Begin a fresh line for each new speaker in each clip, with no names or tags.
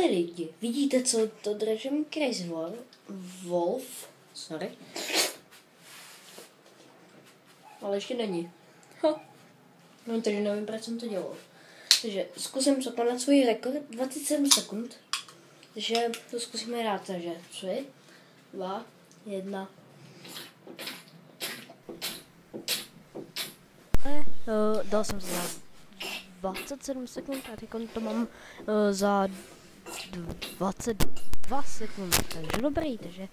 Lidi, vidíte, co to držím Crazy Wolf, sorry, ale ještě není. No, takže nevím, proč jsem to dělal. Takže zkusím překonat svůj rekord 27 sekund. Takže to zkusíme rád, takže 3, 2, 1. Dal jsem se na 27 sekund a teď to mám za 22 sekund, takže dobrý, takže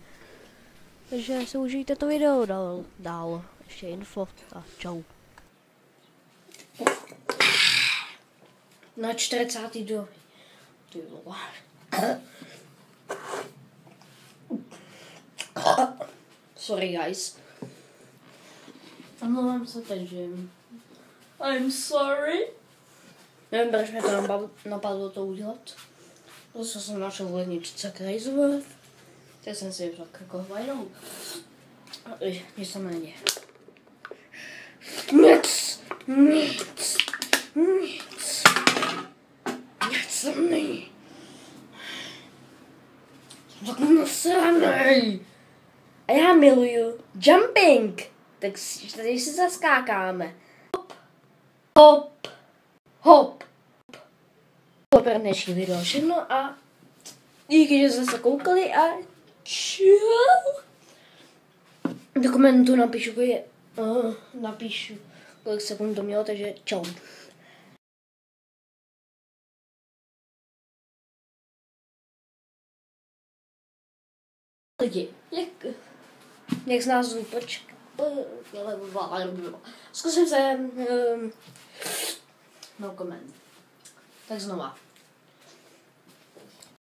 si užijte to video dál. Ještě info a čau. Na 42. Ty vole. Sorry guys. Omlouvám se, takže I'm sorry. Nevím, proč mě to napadlo to udělat. Prostě jsem našel v ledničce Crazy Wolf. Tak jsem si řekl, jako hvajnou. Nic tam není. Nic tam není. Jsem tak nasranej. A já miluju jumping. Tak tady si zaskákáme. Hop. Hop. To pro dnešní video všechno a díky, že jste se koukali a čau. Do komentu napíšu, kolik sekund to mělo, takže čau. Lidi, jak z názvu zkusím se no koment. Tak znova.